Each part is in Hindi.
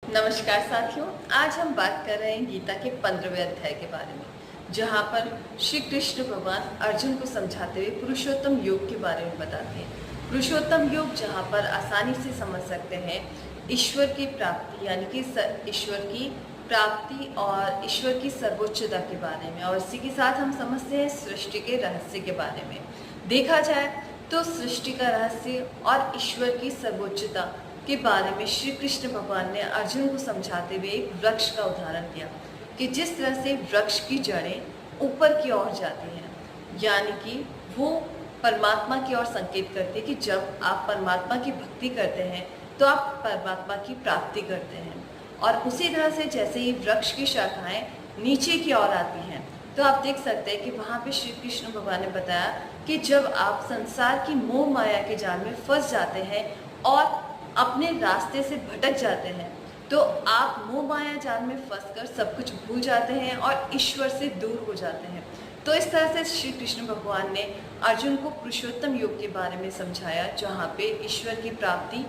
नमस्कार साथियों, आज हम बात कर रहे हैं गीता के 15वें अध्याय के बारे में, जहाँ पर श्री कृष्ण भगवान अर्जुन को समझाते हुए पुरुषोत्तम योग के बारे में बताते हैं। पुरुषोत्तम योग जहाँ पर आसानी से समझ सकते हैं ईश्वर की प्राप्ति, यानी कि ईश्वर की प्राप्ति और ईश्वर की सर्वोच्चता के बारे में, और इसी के साथ हम समझते हैं सृष्टि के रहस्य के बारे में। देखा जाए तो सृष्टि का रहस्य और ईश्वर की सर्वोच्चता के बारे में श्री कृष्ण भगवान ने अर्जुन को समझाते हुए एक वृक्ष का उदाहरण दिया कि जिस तरह से वृक्ष की जड़ें ऊपर की ओर जाती हैं, यानी कि वो परमात्मा की ओर संकेत करती है कि जब आप परमात्मा की भक्ति करते हैं तो आप परमात्मा की प्राप्ति करते हैं। और उसी तरह से जैसे ही वृक्ष की शाखाएं नीचे की ओर आती हैं, तो आप देख सकते हैं कि वहाँ पे श्री कृष्ण भगवान ने बताया कि जब आप संसार की मोह माया के जाल में फंस जाते हैं और अपने रास्ते से भटक जाते हैं, तो आप मोह माया जाल में फंसकर सब कुछ भूल जाते हैं और ईश्वर से दूर हो जाते हैं। तो इस तरह से श्री कृष्ण भगवान ने अर्जुन को पुरुषोत्तम योग के बारे में समझाया, जहाँ पे ईश्वर की प्राप्ति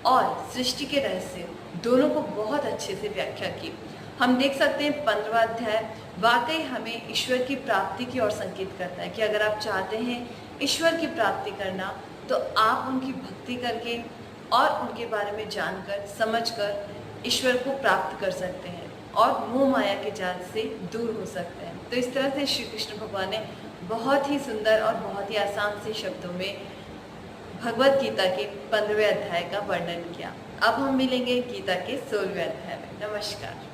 और सृष्टि के रहस्य दोनों को बहुत अच्छे से व्याख्या की। हम देख सकते हैं 15वां अध्याय वाकई हमें ईश्वर की प्राप्ति की ओर संकेत करता है कि अगर आप चाहते हैं ईश्वर की प्राप्ति करना, तो आप उनकी भक्ति करके और उनके बारे में जानकर समझकर ईश्वर को प्राप्त कर सकते हैं और मोह माया के जाल से दूर हो सकते हैं। तो इस तरह से श्री कृष्ण भगवान ने बहुत ही सुंदर और बहुत ही आसान से शब्दों में भगवत गीता के 15वें अध्याय का वर्णन किया। अब हम मिलेंगे गीता के 16वें अध्याय में। नमस्कार।